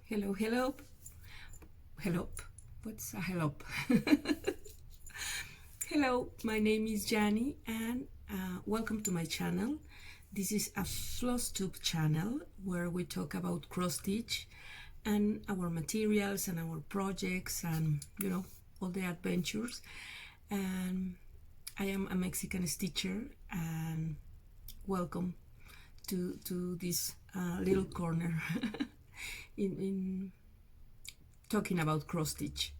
Hello, hello. Hello. What's a hello? Hello, my name is Johnie and welcome to my channel. This is a Flosstube channel where we talk about cross-stitch and our materials and our projects and, you know, all the adventures. And I am a Mexican stitcher and welcome to this little corner in talking about cross-stitch.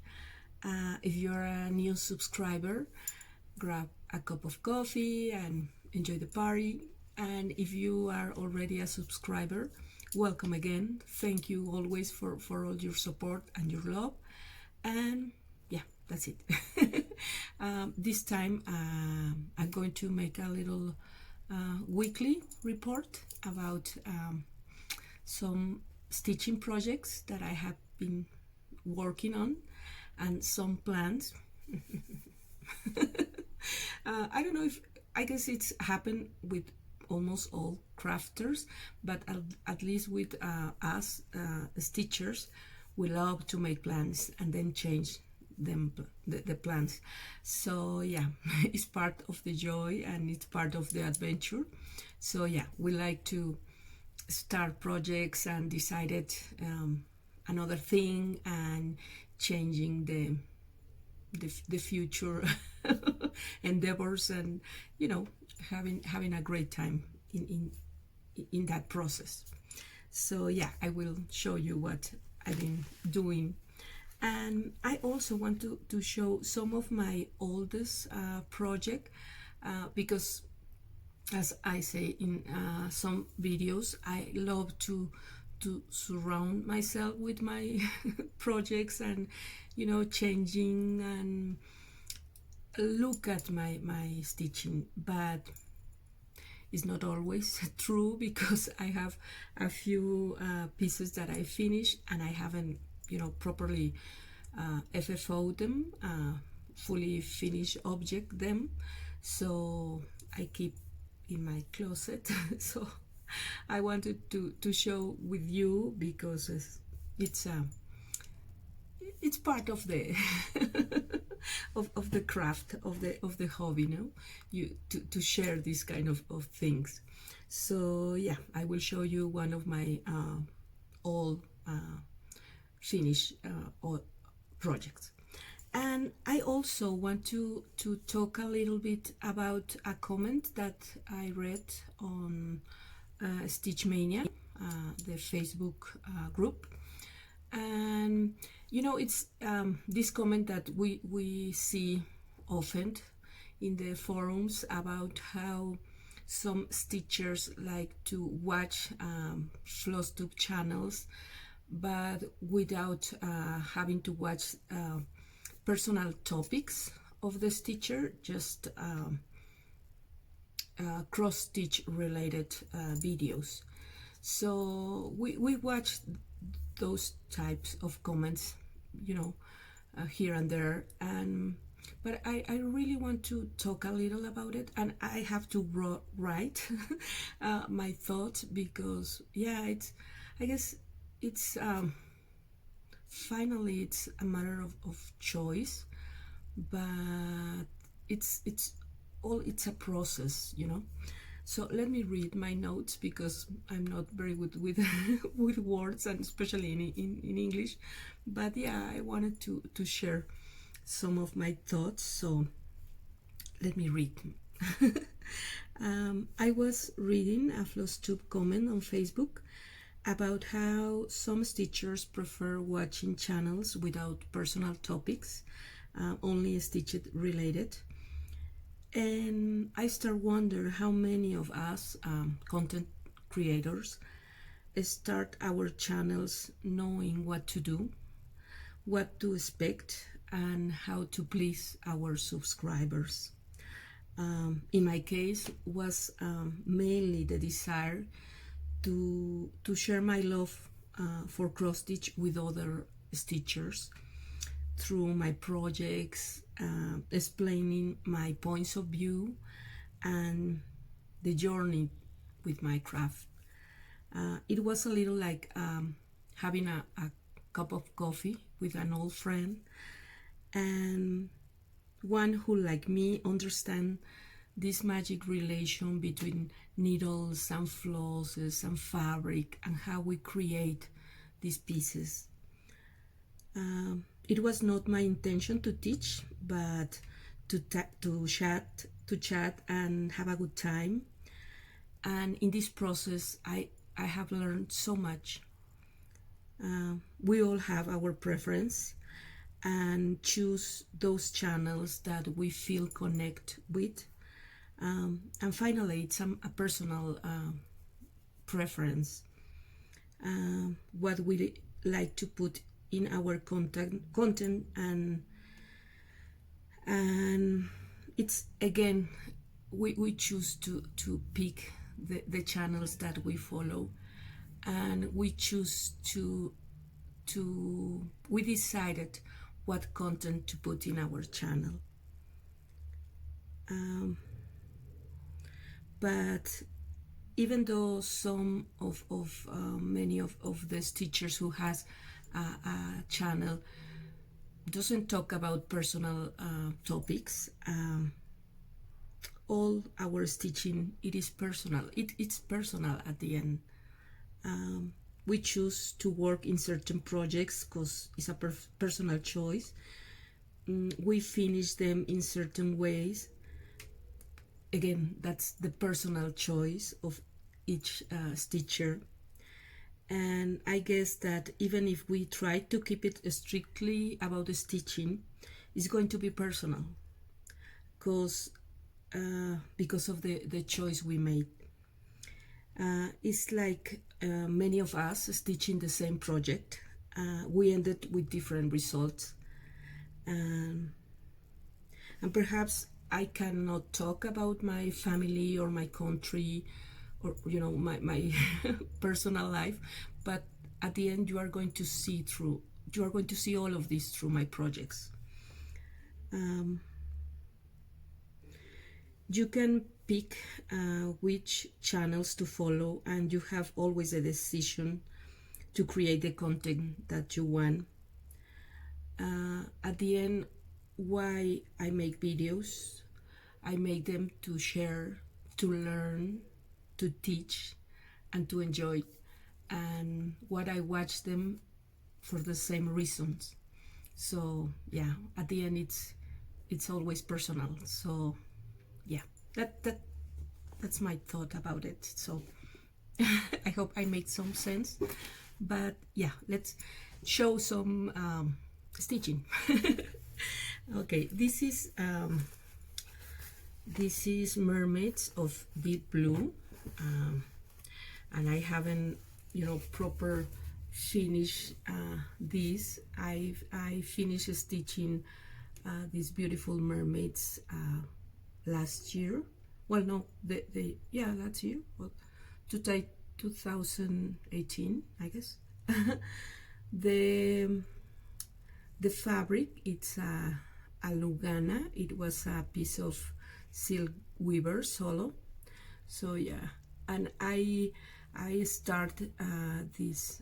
If you're a new subscriber, grab a cup of coffee and enjoy the party. And if you are already a subscriber, welcome again. Thank you always for all your support and your love. And yeah, that's it. This time I'm going to make a little weekly report about some stitching projects that I have been working on and some plans. I don't know if, I guess it's happened with almost all crafters, but at least with us stitchers, we love to make plans and then change them, the plans. So yeah, it's part of the joy and it's part of the adventure. So yeah, we like to start projects and decided another thing and changing the future endeavors, and you know, having a great time in that process. So yeah, I will show you what I've been doing, and I also want to show some of my oldest project because, as I say in some videos, I love to surround myself with my projects and, you know, changing and look at my stitching. But it's not always true because I have a few pieces that I finished and I haven't, you know, properly FFO'd them, fully finished object them, so I keep in my closet. So I wanted to share with you because it's part of the of the craft of the hobby, you know, to share this kind of things. So yeah, I will show you one of my all finished projects. And I also want to talk a little bit about a comment that I read on Stitch Mania, the Facebook group. And you know, it's this comment that we see often in the forums about how some stitchers like to watch Flosstube channels, but without having to watch personal topics of the stitcher, just cross-stitch related videos. So we watch those types of comments, you know, here and there, and but I really want to talk a little about it, and I have to write my thoughts because yeah, I guess it's finally it's a matter of choice, but it's a process, you know. So let me read my notes because I'm not very good with with words, and especially in English. But yeah, I wanted to share some of my thoughts, so let me read. I was reading a Flosstube comment on Facebook about how some stitchers prefer watching channels without personal topics, only stitched related. And I start wonder how many of us content creators start our channels knowing what to do, what to expect, and how to please our subscribers. In my case, was mainly the desire to share my love for cross stitch with other stitchers through my projects, explaining my points of view and the journey with my craft. It was a little like having a cup of coffee with an old friend, and one who, like me, understand this magic relation between needles and flosses and fabric and how we create these pieces. It was not my intention to teach, but to chat and have a good time. And in this process, I have learned so much. We all have our preference and choose those channels that we feel connect with. And finally, it's a personal preference. What we like to put in our content, and it's again we choose to pick the channels that we follow, and we choose we decided what content to put in our channel. But even though some of many of the stitchers who has a channel doesn't talk about personal topics, all our stitching, it is personal. It's personal at the end. We choose to work in certain projects because it's a personal choice. We finish them in certain ways. Again, that's the personal choice of each stitcher. And I guess that even if we try to keep it strictly about the stitching, it's going to be personal because of the choice we made. It's like many of us stitching the same project. We ended with different results. And perhaps I cannot talk about my family or my country or my personal life, but at the end you are going to see all of this through my projects. You can pick which channels to follow, and you have always a decision to create the content that you want. At the end, why I make videos, I make them to share, to learn, to teach, and to enjoy. And what I watch them for the same reasons. So yeah, at the end it's always personal. So yeah, that's my thought about it. So I hope I made some sense. But yeah, let's show some stitching. Okay, this is Mermaids of Deep Blue, and I haven't proper finished this. I finished stitching these beautiful mermaids last year. Well, no, last year. Well, 2018, I guess. The fabric, it's a Lugana. It was a piece of silk weaver solo. So yeah, and I started this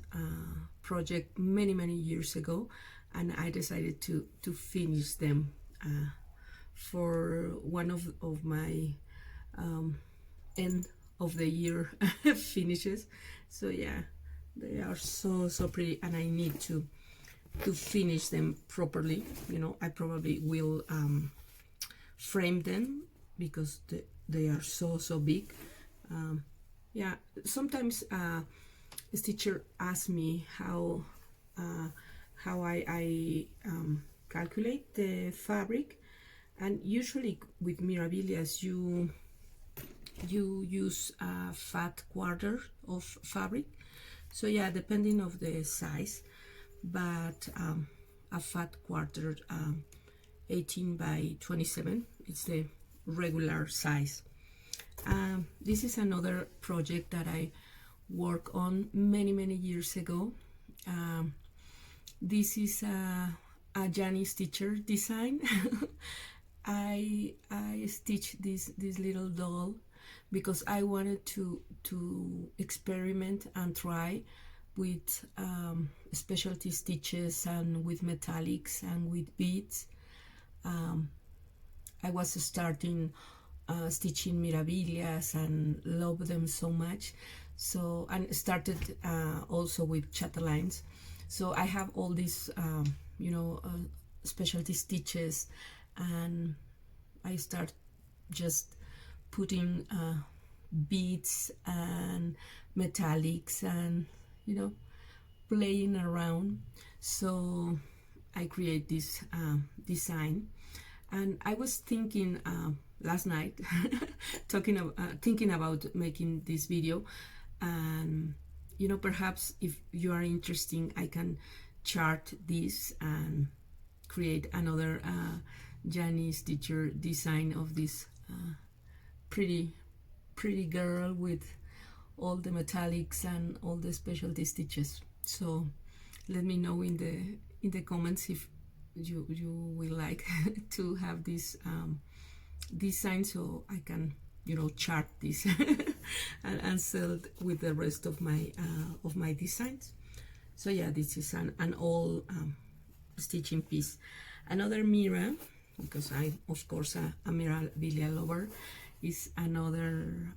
project many years ago, and I decided to finish them for one of my end of the year finishes. So yeah, they are so pretty, and I need to finish them properly. I probably will frame them because they are so big. Yeah, sometimes a stitcher asks me how I calculate the fabric, and usually with Mirabilias you use a fat quarter of fabric. So yeah, depending of the size, but a fat quarter, 18 by 27, it's the regular size. This is another project that I worked on many years ago. This is a Yanystitcher design. I stitched this little doll because I wanted to experiment and try with specialty stitches and with metallics and with beads. I was starting stitching mirabillas and love them so much. So, and started also with chatelaines. So I have all these, you know, specialty stitches, and I start just putting beads and metallics and, you know, playing around. So I create this design, and I was thinking last night thinking about making this video, and you know, perhaps if you are interested, I can chart this and create another Yanystitcher design of this pretty girl with all the metallics and all the specialty stitches. So let me know in the comments if you will like to have this design, so I can, you know, chart this and sell it with the rest of my designs. So yeah, this is an all stitching piece. Another mirror, because I'm of course a memorabilia lover, is another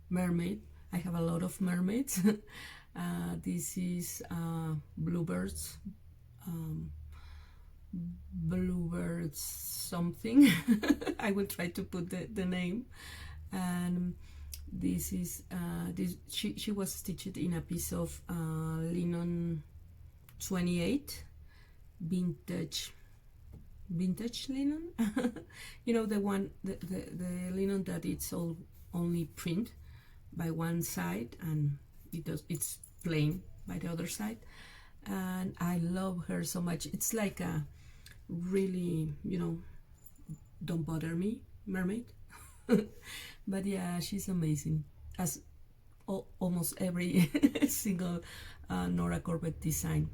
mermaid. I have a lot of mermaids. This is bluebirds something. I will try to put the name. And this is she was stitched in a piece of linen 28 vintage linen. You know, the linen that it's all only print by one side and it's plain by the other side. And I love her so much. It's like a really, you know, don't bother me mermaid. But yeah, she's amazing, as almost every single Nora Corbett design.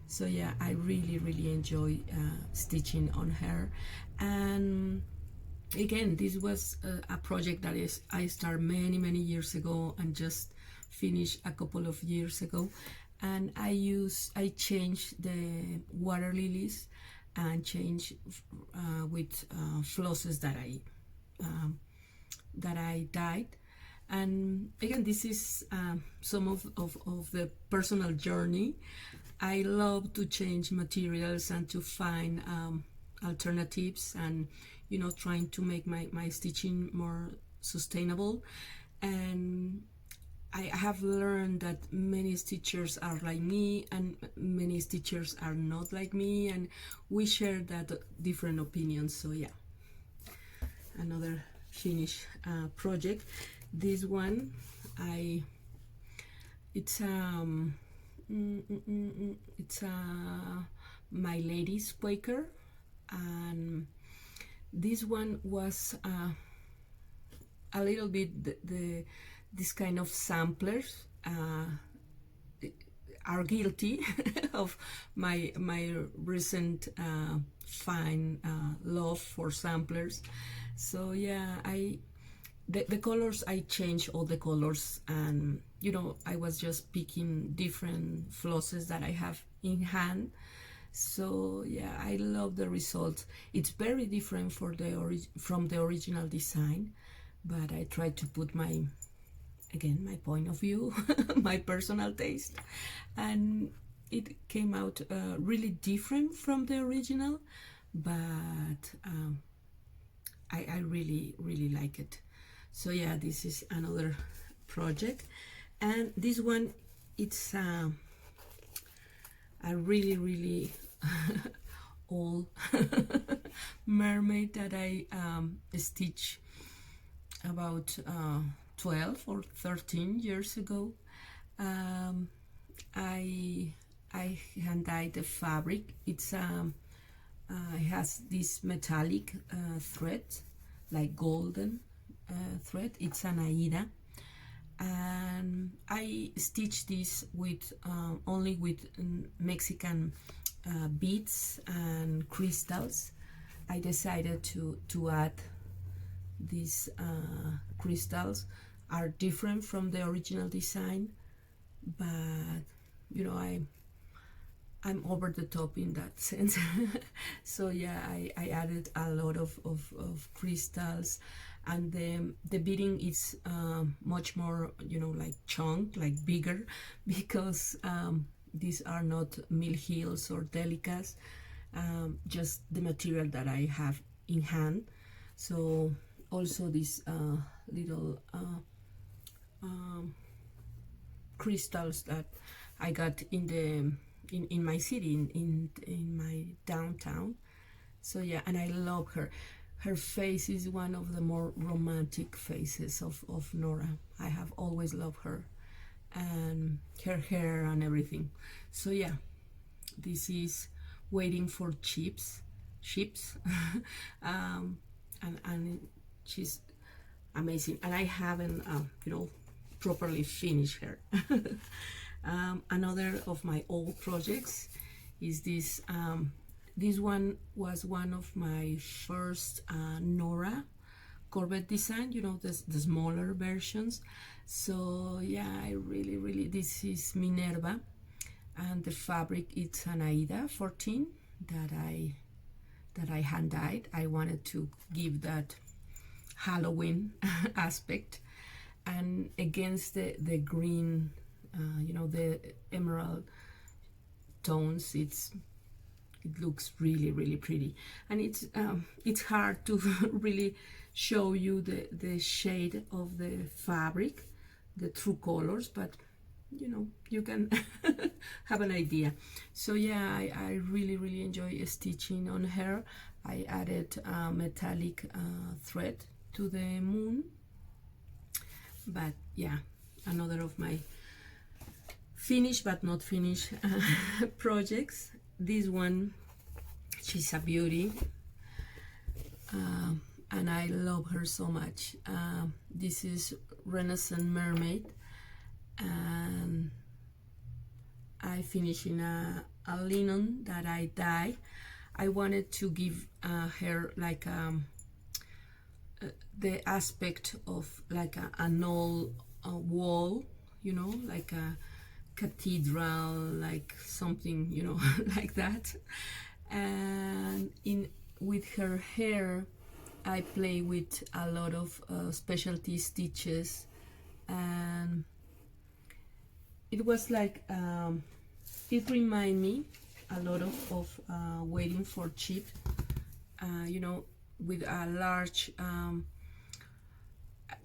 So yeah, I really enjoy stitching on her. And again, this was a project that I started many years ago and just finished a couple of years ago. And I changed the water lilies and changed with flosses that I dyed. And again, this is some of the personal journey. I love to change materials and to find alternatives, and you know, trying to make my stitching more sustainable. And I have learned that many stitchers are like me and many stitchers are not like me, and we share that different opinions. So yeah, another finished project. This one, it's My Lady's Quaker, and this one was a little bit this kind of samplers are guilty of my recent fine love for samplers. So yeah, the colors, I changed all the colors, and you know, I was just picking different flosses that I have in hand. So yeah, I love the result. It's very different from the original design, but I try to put my point of view, my personal taste, and it came out really different from the original, but I really like it. So yeah, this is another project, and this one, it's a really old mermaid that I stitched about 12 or 13 years ago. I hand dyed the fabric. It has this metallic thread, like golden thread. It's an Aida, and I stitched this with only with Mexican beads and crystals. I decided to add these crystals. Are different from the original design. but you know, I'm over the top in that sense. So yeah, I added a lot of crystals, and the beading is much more, you know, like chunk, like bigger, because these are not mill heels or delicas, just the material that I have in hand. So also these little crystals that I got in the in my city, in my downtown. So yeah, and I love her. Her face is one of the more romantic faces of Nora. I have always loved her, and her hair and everything. So yeah, this is Waiting for Ships. And she's amazing, and I haven't you know, properly finished her. Another of my old projects is this. This one was one of my first Nora Corvette design, you know, the smaller versions. So yeah, I really, this is Minerva, and the fabric it's an Aida 14 that I hand dyed. I wanted to give that Halloween aspect, and against the green, you know, the emerald tones, it looks really pretty. And it's hard to really show you the shade of the fabric, the true colors, but you know, you can have an idea. So yeah, I really enjoy stitching on her. I added metallic thread to the moon. But yeah, another of my finished but not finished projects. This one, she's a beauty, and I love her so much. This is Renison Mermaid, and I finished in a linen that I dyed. I wanted to give her like the aspect of like an old wall, you know, like a cathedral, like something, you know, like that. And with her hair, I play with a lot of specialty stitches, and it was like it reminded me a lot of Waiting for Chip, you know, with a large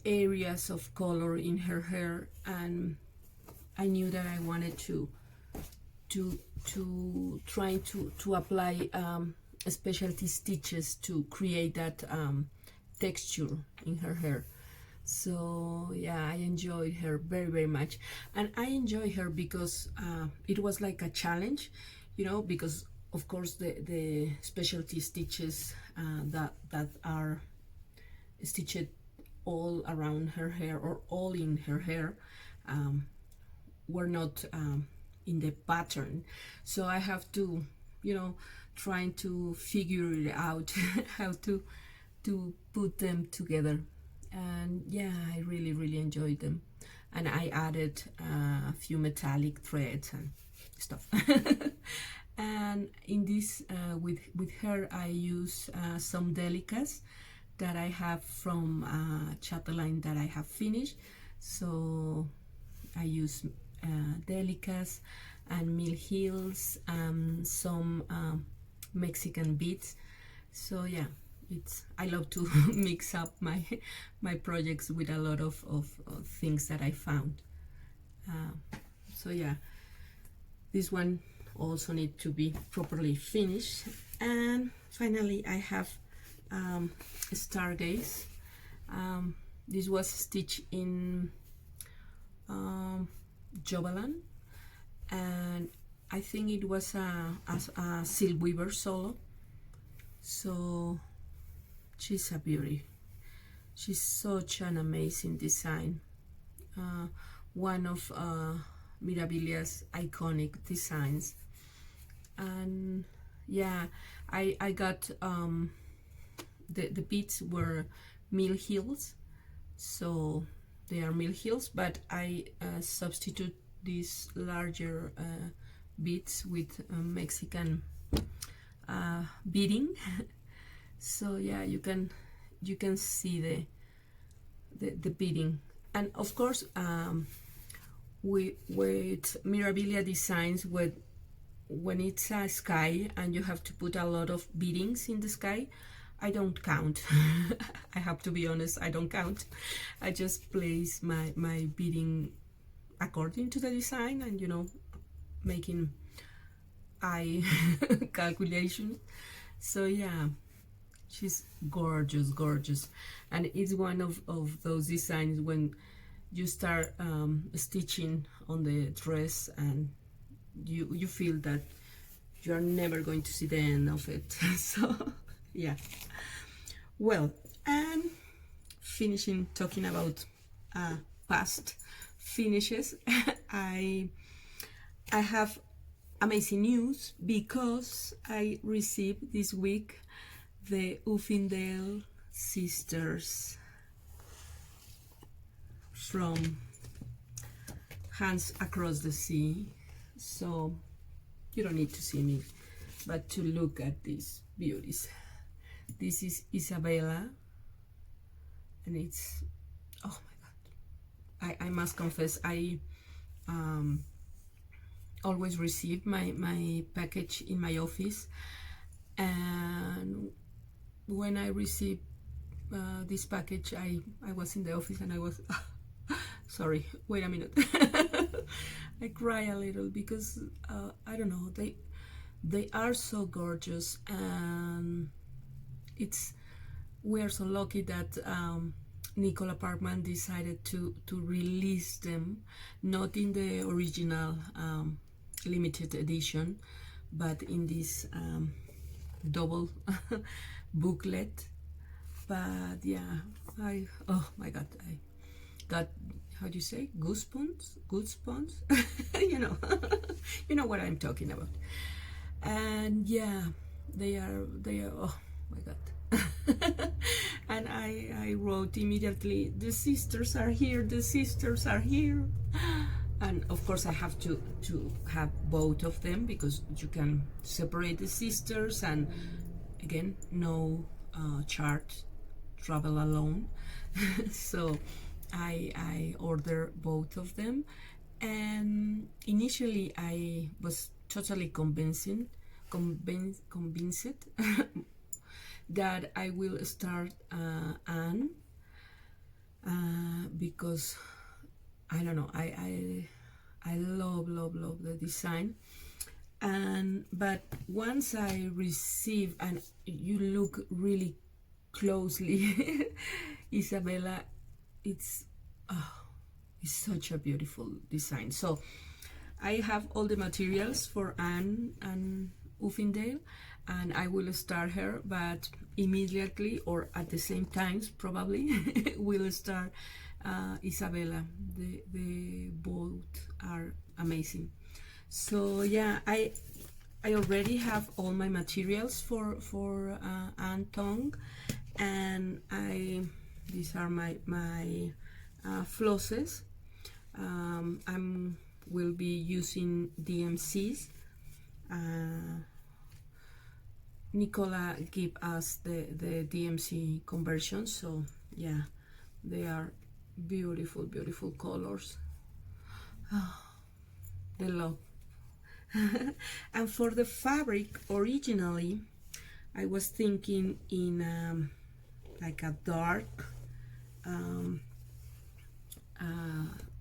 areas of color in her hair. And I knew that I wanted to try to apply specialty stitches to create that texture in her hair. So yeah, I enjoyed her very much, and I enjoy her because it was like a challenge, you know, because of course the specialty stitches that are stitched all around her hair or all in her hair were not in the pattern. So I have to, you know, trying to figure it out how to put them together. And yeah, I really enjoyed them, and I added a few metallic threads and stuff. And in this with her, I use some delicas that I have from chapter line that I have finished. So I use delicas and mill heels, some Mexican beads. So yeah, I love to mix up my projects with a lot of things that I found. So yeah, this one also need to be properly finished. And finally, I have Stargaze. This was stitched in Jobalan, and I think it was a silk weaver solo. So she's a beauty. She's such an amazing design. One of Mirabilia's iconic designs. And yeah, I got the beads were mill heels, so they are mill heels, but I substitute these larger beads with Mexican beading. So yeah, you can see the beading. And of course, with Mirabilia designs, when it's a sky and you have to put a lot of beadings in the sky, I don't count. I have to be honest, I don't count. I just place my beading according to the design, and making eye calculation. So yeah, she's gorgeous, gorgeous. And it's one of those designs when you start stitching on the dress, and you feel that you are never going to see the end of it. So yeah. Well, and finishing talking about past finishes, I have amazing news, because I received this week the Uffindale sisters from Hands Across the Sea. So you don't need to see me, but to look at these beauties. This is Isabella, and it's, oh my god, I must confess, I always receive my package in my office, and when I received this package, I was in the office and I was sorry, wait a minute. I cry a little because I don't know, they are so gorgeous, and we are so lucky that Nicola Parkman decided to release them, not in the original limited edition, but in this double booklet. But yeah, oh my god, I got, how do you say, goosebumps? you know what I'm talking about. And yeah, they are oh my god. And I wrote immediately, the sisters are here, the sisters are here. And of course I have to have both of them, because you can separate the sisters, and again, no chart, travel alone. So I order both of them, and initially I was totally convinced that I will start Anne, because I don't know, I love the design. But once I receive, and you look really closely, Isabella, it's such a beautiful design. So I have all the materials for Anne and Uffindale, and I will start her, but immediately, or at the same times probably, will start Isabella. The both are amazing. So yeah, I already have all my materials for Anne Tong, and these are my flosses. I will be using DMCs. Nicola gave us the DMC conversion, so yeah, they are beautiful colors. The love. And for the fabric, originally I was thinking in like a dark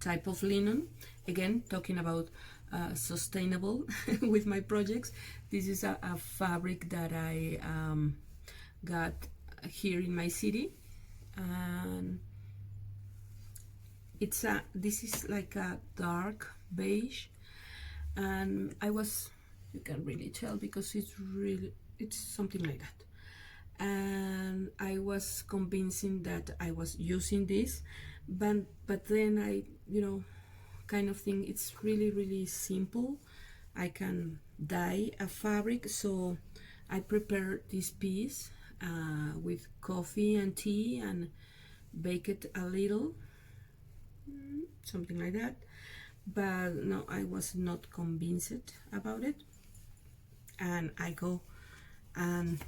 type of linen. Again, talking about sustainable with my projects. This is a fabric that I got here in my city, and this is like a dark beige, and you can really tell because it's something like that. And I was convincing that I was using this, but then I kind of think it's really simple. I can dye a fabric, so I prepared this piece with coffee and tea and bake it a little, something like that. but no, I was not convinced about it, and I go and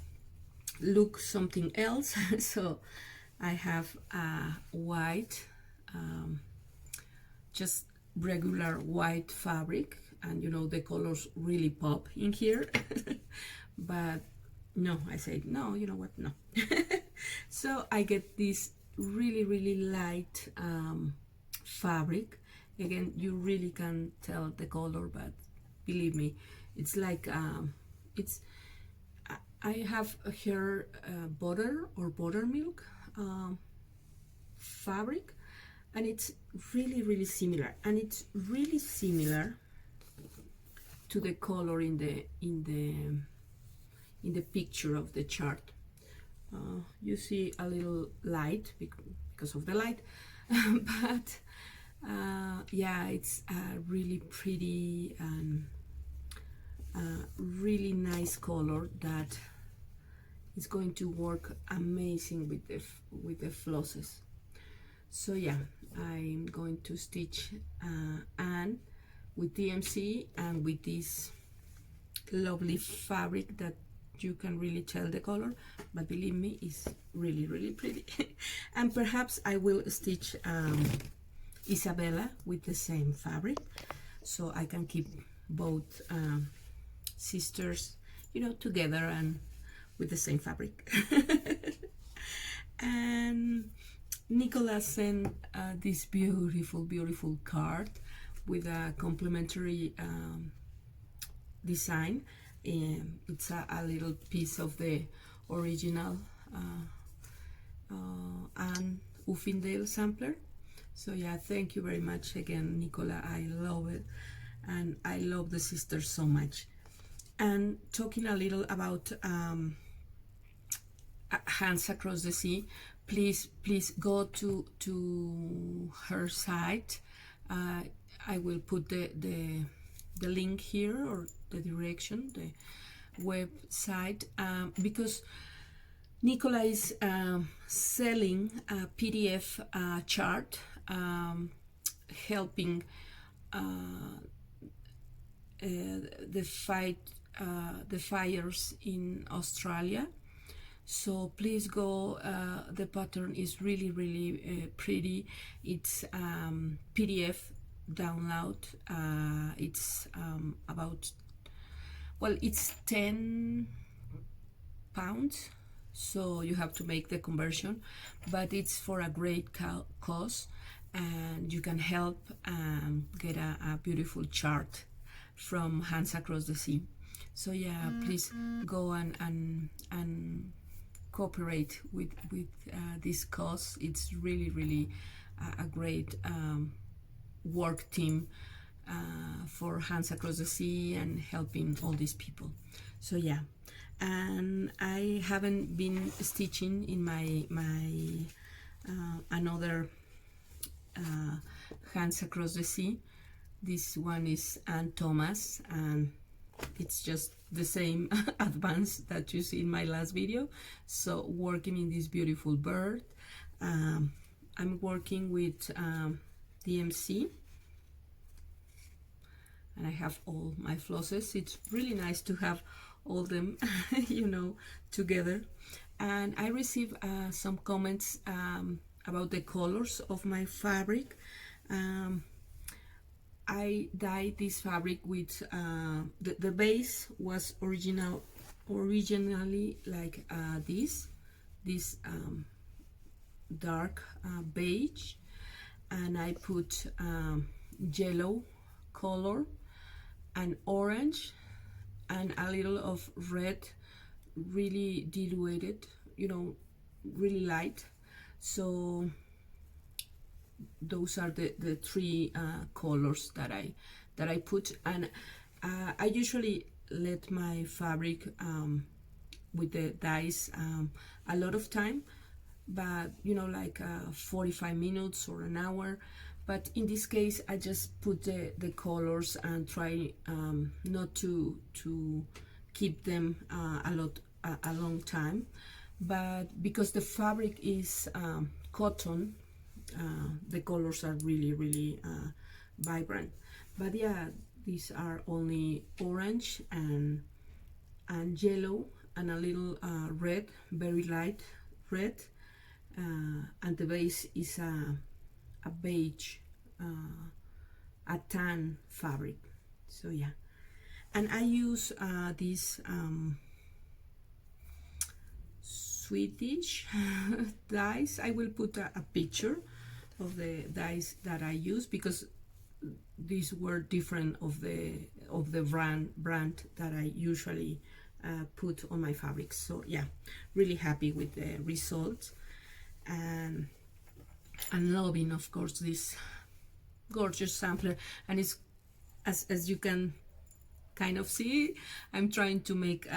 look something else. So I have a white, just regular white fabric, and you know the colors really pop in here. But no, I said no, you know what, no. So I get this really light fabric. Again, you really can tell the color, but believe me, it's like it's I have here butter or buttermilk fabric, and it's really similar, and it's really similar to the color in the picture of the chart. You see a little light because of the light, but yeah, it's really pretty and really nice color that is going to work amazing with the flosses. So yeah, I'm going to stitch and with DMC and with this lovely fabric that you can really tell the color, but believe me, it's really pretty. And perhaps I will stitch Isabella with the same fabric, so I can keep both sisters, you know, together and with the same fabric. And Nicola sent this beautiful card with a complimentary design. It's a little piece of the original Anne Uffindale sampler. So yeah, thank you very much again, Nicola. I love it, and I love the sisters so much. And talking a little about Hands Across the Sea, please go to her site. I will put the link here, or the direction, the website, because Nicola is selling a PDF chart helping the fires in Australia. So please go. The pattern is really pretty. It's PDF download. It's about, well, it's £10, so you have to make the conversion, but it's for a great cause, and you can help get a beautiful chart from Hands Across the Sea. So yeah, please go and cooperate with this cause. It's really a great work team for Hands Across the Sea and helping all these people. So yeah, and I haven't been stitching in my another Hands Across the Sea. This one is Ann Thomas, and it's just the same advance that you see in my last video. So working in this beautiful bird, I'm working with DMC, and I have all my flosses. It's really nice to have all them you know, together. And I received some comments about the colors of my fabric. I dyed this fabric with the base was originally like this dark beige, and I put yellow color and orange and a little of red, really diluted, you know, really light. So those are the three colors that I put. And I usually let my fabric with the dyes a lot of time, but you know, like 45 minutes or an hour. But in this case, I just put the colors and try not to keep them a long time. But because the fabric is cotton, the colors are really vibrant. But yeah, these are only orange and yellow and a little red, very light red, and the base is a beige, a tan fabric. So yeah, and I use this Swedish dyes. I will put a picture of the dyes that I use, because these were different of the brand that I usually put on my fabrics. So yeah, really happy with the results, and loving, of course, this gorgeous sampler. And it's, as you can kind of see, I'm trying to make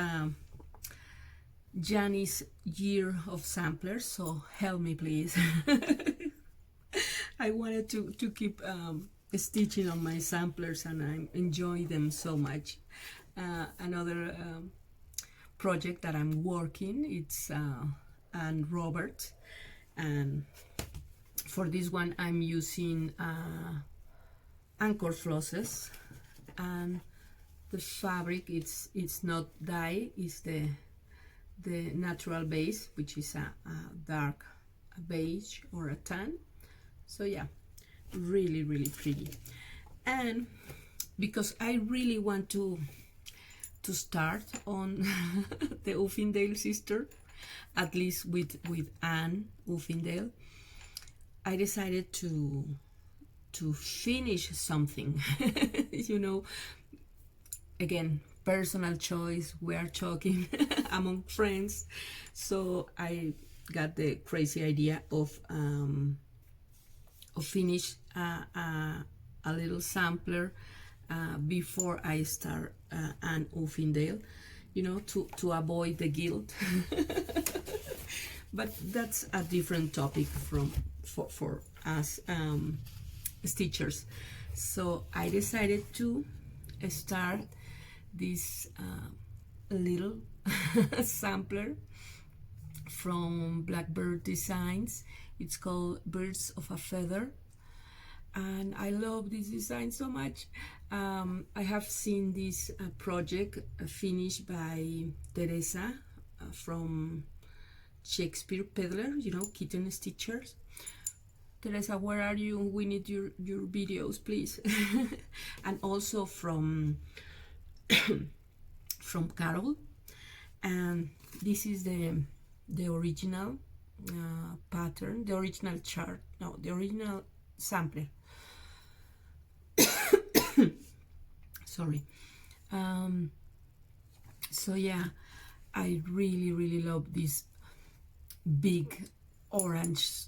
Johnny's year of samplers, so help me please. I wanted to keep stitching on my samplers, and I enjoy them so much. Another project that I'm working, it's and Robert, and for this one I'm using anchor flosses, and the fabric, it's not dye, it's the natural base, which is a dark beige or a tan. So yeah, really pretty. And because I really want to start on the Uffindale sister, at least with Anne Uffindale, I decided to finish something. You know, again, personal choice, we are talking among friends, so I got the crazy idea of finish a little sampler before I start Anne Uffindale, you know, to avoid the guilt. But that's a different topic for us stitchers. So I decided to start this little sampler from Blackbird Designs. It's called Birds of a Feather, and I love this design so much. I have seen this project finished by Teresa from Shakespeare Peddler, you know, Kitten Stitchers. Teresa, where are you? We need your videos, please. And also from from Carol, and this is the original pattern, the original chart, no, the original sampler. Sorry. So yeah, I really love these big orange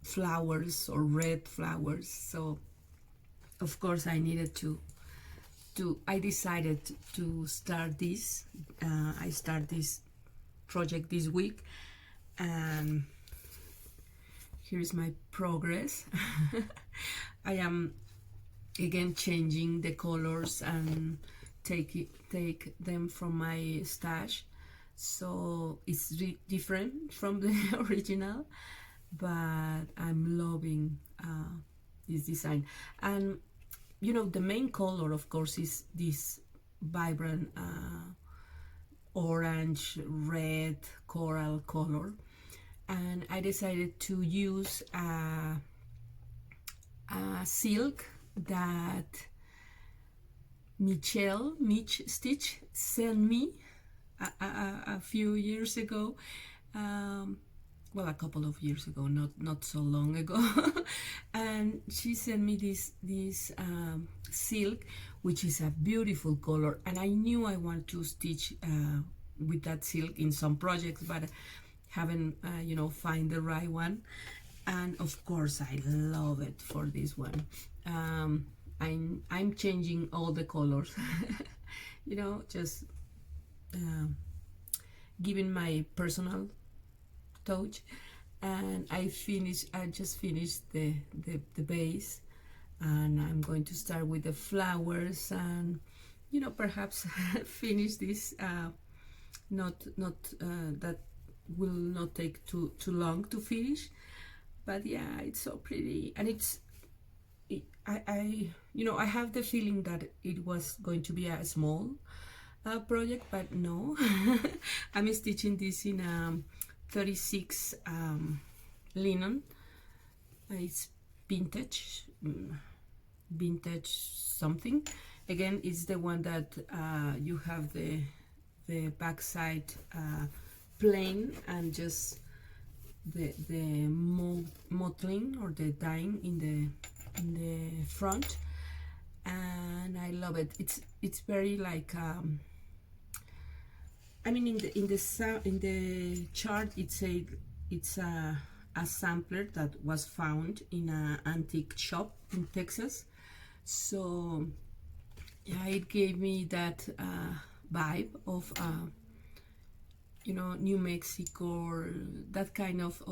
flowers or red flowers. So of course I needed to I decided to start this. I start this project this week, and here's my progress. I am again changing the colors and take them from my stash, so it's different from the original, but I'm loving this design. And you know, the main color, of course, is this vibrant orange, red, coral color. And I decided to use a silk that Mitch Stitch sent me a few years ago. Well, a couple of years ago, not so long ago. And she sent me this silk, which is a beautiful color, and I knew I want to stitch with that silk in some projects, but haven't you know, find the right one. And of course I love it for this one. I'm changing all the colors. You know, just giving my personal touch. And I just finished the base, and I'm going to start with the flowers, and you know, perhaps finish this. Not that will not take too long to finish, but yeah, it's so pretty, and it's I have the feeling that it was going to be a small project, but no. I'm stitching this in 36 linen. It's vintage, vintage something. Again, it's the one that you have the backside plain and just the mottling or the dyeing in the front, and I love it. It's very like I mean, in the chart it said it's a sampler that was found in an antique shop in Texas. So yeah, it gave me that vibe of New Mexico, or that kind of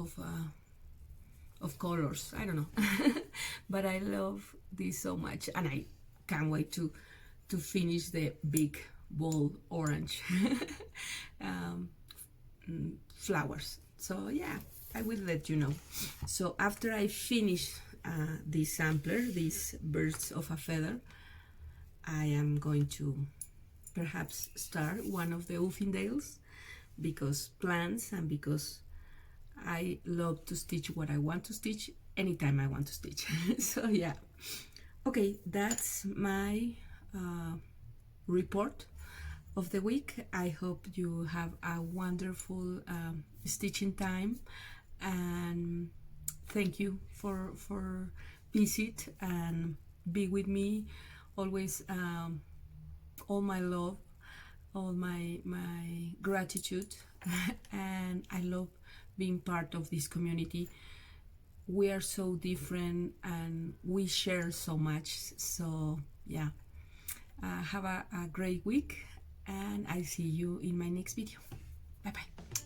colors. I don't know, but I love this so much, and I can't wait to finish the big bold orange flowers. So yeah, I will let you know. So after I finish this sampler, these birds of a feather, I am going to perhaps start one of the Uffindales, because plants, and because I love to stitch what I want to stitch anytime I want to stitch. So yeah, okay, that's my report of the week. I hope you have a wonderful stitching time, and thank you for visit and be with me always. All my love, all my gratitude, and I love being part of this community. We are so different and we share so much. So yeah, have a great week, and I see you in my next video. Bye bye.